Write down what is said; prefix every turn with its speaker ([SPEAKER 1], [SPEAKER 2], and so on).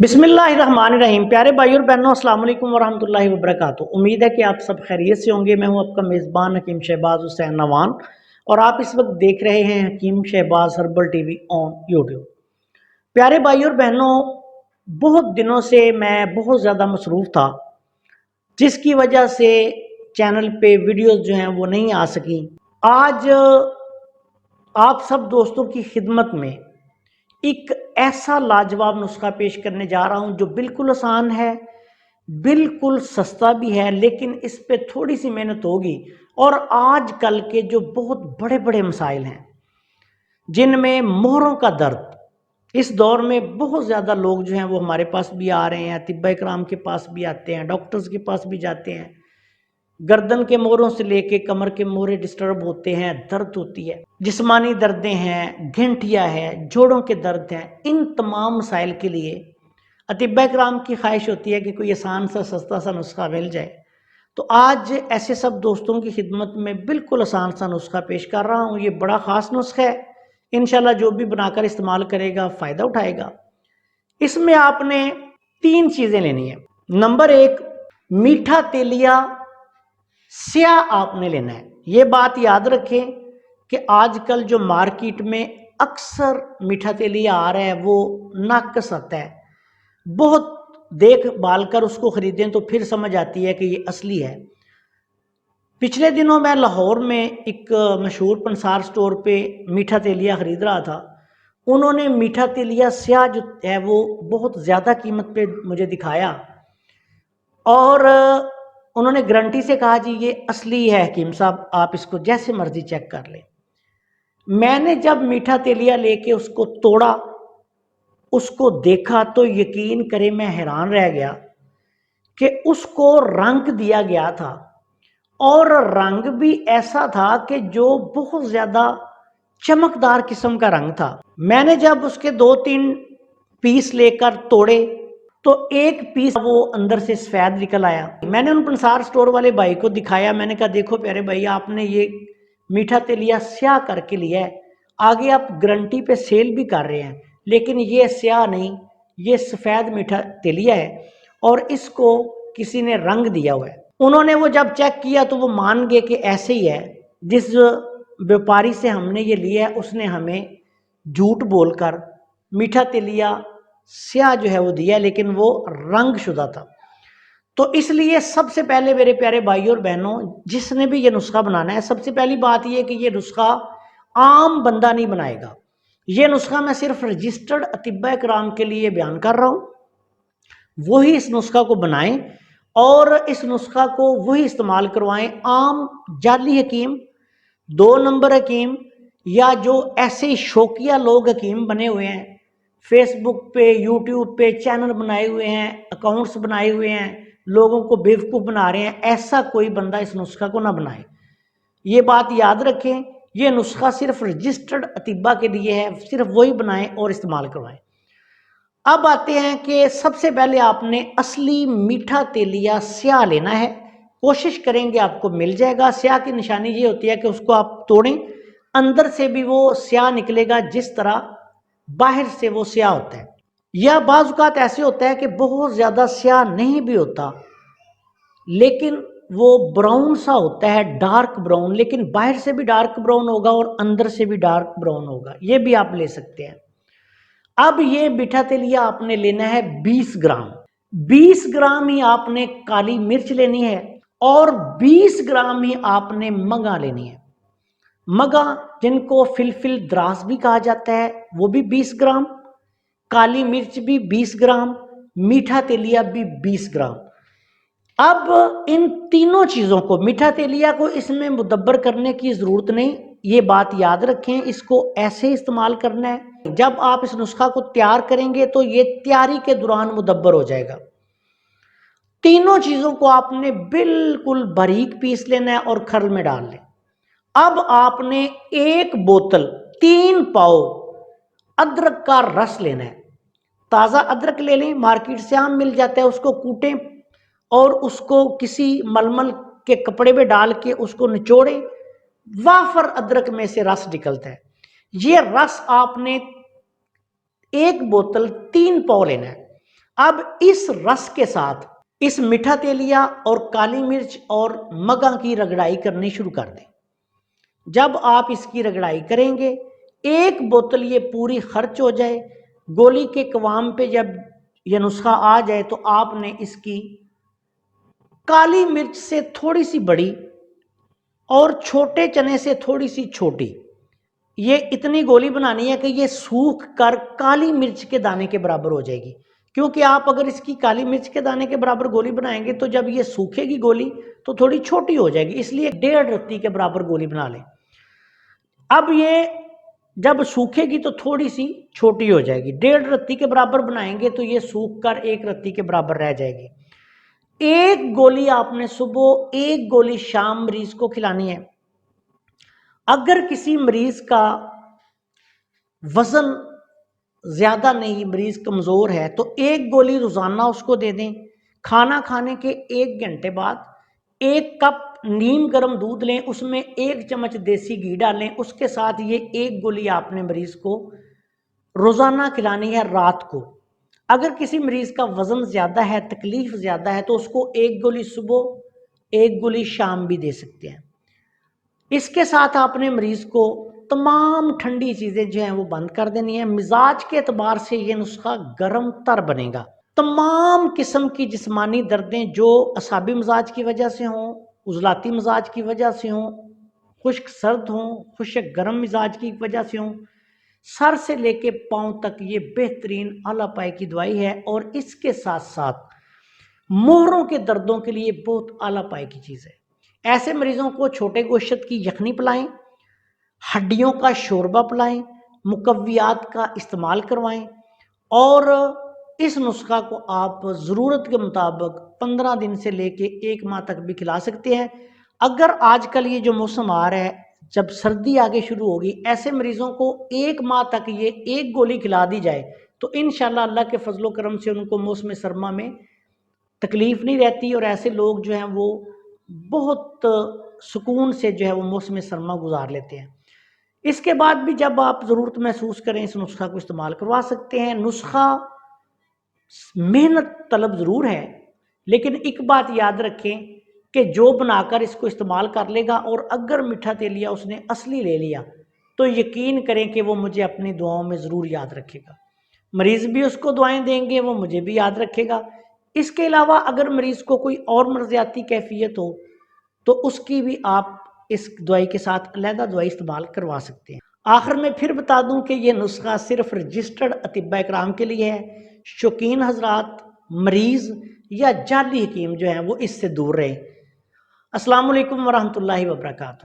[SPEAKER 1] بسم اللہ الرحمن الرحیم۔ پیارے بھائی اور بہنوں، السلام علیکم ورحمۃ اللہ وبرکاتہ۔ امید ہے کہ آپ سب خیریت سے ہوں گے۔ میں ہوں آپ کا میزبان حکیم شہباز حسین نوان، اور آپ اس وقت دیکھ رہے ہیں Hakeem Shahbaz herbal TV on YouTube. پیارے بھائی اور بہنوں، بہت دنوں سے میں بہت زیادہ مصروف تھا، جس کی وجہ سے چینل پہ ویڈیوز جو ہیں وہ نہیں آ سکیں۔ آج آپ سب دوستوں کی خدمت میں ایک ایسا لاجواب نسخہ پیش کرنے جا رہا ہوں جو بالکل آسان ہے، بالکل سستا بھی ہے، لیکن اس پہ تھوڑی سی محنت ہوگی۔ اور آج کل کے جو بہت بڑے بڑے مسائل ہیں، جن میں مہروں کا درد، اس دور میں بہت زیادہ لوگ جو ہیں وہ ہمارے پاس بھی آ رہے ہیں، طب اکرام کے پاس بھی آتے ہیں، ڈاکٹرز کے پاس بھی جاتے ہیں۔ گردن کے موروں سے لے کے کمر کے مورے ڈسٹرب ہوتے ہیں، درد ہوتی ہے، جسمانی دردیں ہیں، گھنٹیا ہے، جوڑوں کے درد ہیں۔ ان تمام مسائل کے لیے اطباء کرام کی خواہش ہوتی ہے کہ کوئی آسان سا سستا سا نسخہ مل جائے۔ تو آج ایسے سب دوستوں کی خدمت میں بالکل آسان سا نسخہ پیش کر رہا ہوں۔ یہ بڑا خاص نسخہ ہے، انشاءاللہ جو بھی بنا کر استعمال کرے گا فائدہ اٹھائے گا۔ اس میں آپ نے 3 چیزیں لینی ہیں۔ نمبر 1، میٹھا تیلیا سیاہ آپ نے لینا ہے۔ یہ بات یاد رکھیں کہ آج کل جو مارکیٹ میں اکثر میٹھا تیلیا آ رہا ہے وہ ناقص آتا ہے۔ بہت دیکھ بھال کر اس کو خریدیں تو پھر سمجھ آتی ہے کہ یہ اصلی ہے۔ پچھلے دنوں میں لاہور میں ایک مشہور پنسار سٹور پہ میٹھا تیلیا خرید رہا تھا۔ انہوں نے میٹھا تیلیا سیاہ جو ہے وہ بہت زیادہ قیمت پہ مجھے دکھایا، اور انہوں نے گارنٹی سے کہا جی یہ اصلی ہے حکیم صاحب، آپ اس کو جیسے مرضی چیک کر لیں۔ میں نے جب میٹھا تیلیا لے کے اس کو توڑا، اس کو دیکھا، تو یقین کریں میں حیران رہ گیا کہ اس کو رنگ دیا گیا تھا، اور رنگ بھی ایسا تھا کہ جو بہت زیادہ چمکدار قسم کا رنگ تھا۔ میں نے جب اس کے 2-3 پیس لے کر توڑے تو ایک پیس وہ اندر سے سفید نکل آیا۔ میں نے ان پنسار سٹور والے بھائی کو دکھایا، میں نے کہا دیکھو پیارے بھائی، آپ نے یہ میٹھا تیلیا سیاہ کر کے لیا ہے، آگے آپ گارنٹی پہ سیل بھی کر رہے ہیں، لیکن یہ سیاہ نہیں، یہ سفید میٹھا تیلیا ہے، اور اس کو کسی نے رنگ دیا ہوا ہے۔ انہوں نے وہ جب چیک کیا تو وہ مان گئے کہ ایسے ہی ہے۔ جس بیوپاری سے ہم نے یہ لیا ہے اس نے ہمیں جھوٹ بول کر میٹھا تیلیا سیاہ جو ہے وہ دیا، لیکن وہ رنگ شدہ تھا۔ تو اس لیے سب سے پہلے میرے پیارے بھائی اور بہنوں، جس نے بھی یہ نسخہ بنانا ہے، سب سے پہلی بات یہ کہ یہ نسخہ عام بندہ نہیں بنائے گا۔ یہ نسخہ میں صرف رجسٹرڈ اطباء کرام کے لیے بیان کر رہا ہوں، وہی اس نسخہ کو بنائیں اور اس نسخہ کو وہی استعمال کروائیں۔ عام جعلی حکیم، 2 نمبر حکیم، یا جو ایسے شوقیہ لوگ حکیم بنے ہوئے ہیں، فیس بک پہ، یوٹیوب پہ چینل بنائے ہوئے ہیں، اکاؤنٹس بنائے ہوئے ہیں، لوگوں کو بیوقوف بنا رہے ہیں، ایسا کوئی بندہ اس نسخہ کو نہ بنائے۔ یہ بات یاد رکھیں، یہ نسخہ صرف رجسٹرڈ اطباء کے لیے ہے، صرف وہی بنائیں اور استعمال کروائیں۔ اب آتے ہیں کہ سب سے پہلے آپ نے اصلی میٹھا تیلیا سیاہ لینا ہے۔ کوشش کریں گے آپ کو مل جائے گا۔ سیاہ کی نشانی یہ ہوتی ہے کہ اس کو آپ توڑیں، اندر سے بھی وہ سیاہ نکلے گا جس طرح باہر سے وہ سیاہ ہوتا ہے، یا بعض اوقات ایسے ہوتا ہے کہ بہت زیادہ سیاہ نہیں بھی ہوتا، لیکن وہ براؤن سا ہوتا ہے، ڈارک براؤن، لیکن باہر سے بھی ڈارک براؤن ہوگا اور اندر سے بھی ڈارک براؤن ہوگا۔ یہ بھی آپ لے سکتے ہیں۔ اب یہ میٹھا تیلیا آپ نے لینا ہے 20 گرام۔ 20 گرام ہی آپ نے کالی مرچ لینی ہے، اور 20 گرام ہی آپ نے منگا لینی ہے۔ مگا جن کو فلفل دراز بھی کہا جاتا ہے، وہ بھی 20 گرام، کالی مرچ بھی 20 گرام، میٹھا تیلیا بھی 20 گرام۔ اب ان تینوں چیزوں کو، میٹھا تیلیا کو اس میں مدبر کرنے کی ضرورت نہیں، یہ بات یاد رکھیں، اس کو ایسے استعمال کرنا ہے۔ جب آپ اس نسخہ کو تیار کریں گے تو یہ تیاری کے دوران مدبر ہو جائے گا۔ تینوں چیزوں کو آپ نے بالکل باریک پیس لینا ہے اور کھرل میں ڈال لیں۔ اب آپ نے 1 بوتل 3 پاؤ ادرک کا رس لینا ہے۔ تازہ ادرک لے لیں، مارکیٹ سے عام مل جاتا ہے، اس کو کوٹیں اور اس کو کسی ململ کے کپڑے میں ڈال کے اس کو نچوڑیں، وافر ادرک میں سے رس نکلتا ہے۔ یہ رس آپ نے 1 بوتل 3 پاؤ لینا ہے۔ اب اس رس کے ساتھ اس میٹھا تیلیا اور کالی مرچ اور مگا کی رگڑائی کرنی شروع کر دیں۔ جب آپ اس کی رگڑائی کریں گے، ایک بوتل یہ پوری خرچ ہو جائے، گولی کے قوام پہ جب یہ نسخہ آ جائے تو آپ نے اس کی کالی مرچ سے تھوڑی سی بڑی اور چھوٹے چنے سے تھوڑی سی چھوٹی یہ اتنی گولی بنانی ہے کہ یہ سوکھ کر کالی مرچ کے دانے کے برابر ہو جائے گی، کیونکہ آپ اگر اس کی کالی مرچ کے دانے کے برابر گولی بنائیں گے تو جب یہ سوکھے گی گولی تو تھوڑی چھوٹی ہو جائے گی، اس لیے 1.5 رتی کے برابر گولی بنا لیں۔ اب یہ جب سوکھے گی تو تھوڑی سی چھوٹی ہو جائے گی، 1.5 رتی کے برابر بنائیں گے تو یہ سوکھ کر 1 رتی کے برابر رہ جائے گی۔ ایک گولی آپ نے صبح، ایک گولی شام مریض کو کھلانی ہے۔ اگر کسی مریض کا وزن زیادہ نہیں، مریض کمزور ہے، تو ایک گولی روزانہ اس کو دے دیں۔ کھانا کھانے کے 1 گھنٹے بعد 1 کپ نیم گرم دودھ لیں، اس میں 1 چمچ دیسی گھی ڈالیں، اس کے ساتھ یہ 1 گولی آپ نے مریض کو روزانہ کھلانی ہے رات کو۔ اگر کسی مریض کا وزن زیادہ ہے، تکلیف زیادہ ہے، تو اس کو 1 گولی صبح، 1 گولی شام بھی دے سکتے ہیں۔ اس کے ساتھ آپ نے مریض کو تمام ٹھنڈی چیزیں جو ہیں وہ بند کر دینی ہیں۔ مزاج کے اعتبار سے یہ نسخہ گرم تر بنے گا۔ تمام قسم کی جسمانی دردیں جو اعصابی مزاج کی وجہ سے ہوں، عضلاتی مزاج کی وجہ سے ہوں، خشک سرد ہوں، خشک گرم مزاج کی وجہ سے ہوں، سر سے لے کے پاؤں تک یہ بہترین اعلیٰ پائے کی دوائی ہے، اور اس کے ساتھ ساتھ مہروں کے دردوں کے لیے بہت اعلیٰ پائے کی چیز ہے۔ ایسے مریضوں کو چھوٹے گوشت کی یخنی پلائیں، ہڈیوں کا شوربہ پلائیں، مقویات کا استعمال کروائیں، اور اس نسخہ کو آپ ضرورت کے مطابق 15 دن سے لے کے 1 ماہ تک بھی کھلا سکتے ہیں۔ اگر آج کل یہ جو موسم آ رہا ہے، جب سردی آگے شروع ہوگی، ایسے مریضوں کو 1 ماہ تک یہ 1 گولی کھلا دی جائے تو انشاءاللہ اللہ کے فضل و کرم سے ان کو موسم سرما میں تکلیف نہیں رہتی، اور ایسے لوگ جو ہیں وہ بہت سکون سے جو ہے وہ موسم سرما گزار لیتے ہیں۔ اس کے بعد بھی جب آپ ضرورت محسوس کریں اس نسخہ کو استعمال کروا سکتے ہیں۔ نسخہ محنت طلب ضرور ہے، لیکن ایک بات یاد رکھیں کہ جو بنا کر اس کو استعمال کر لے گا، اور اگر میٹھا تیلیا اس نے اصلی لے لیا تو یقین کریں کہ وہ مجھے اپنی دعاؤں میں ضرور یاد رکھے گا۔ مریض بھی اس کو دعائیں دیں گے، وہ مجھے بھی یاد رکھے گا۔ اس کے علاوہ اگر مریض کو کوئی اور مرضیاتی کیفیت ہو تو اس کی بھی آپ اس دوائی کے ساتھ علیحدہ دوائی استعمال کروا سکتے ہیں۔ آخر میں پھر بتا دوں کہ یہ نسخہ صرف رجسٹرڈ اطباء کرام کے لیے ہے۔ شوقین حضرات، مریض یا جعلی حکیم جو ہیں وہ اس سے دور رہیں۔ السلام علیکم ورحمۃ اللہ وبرکاتہ۔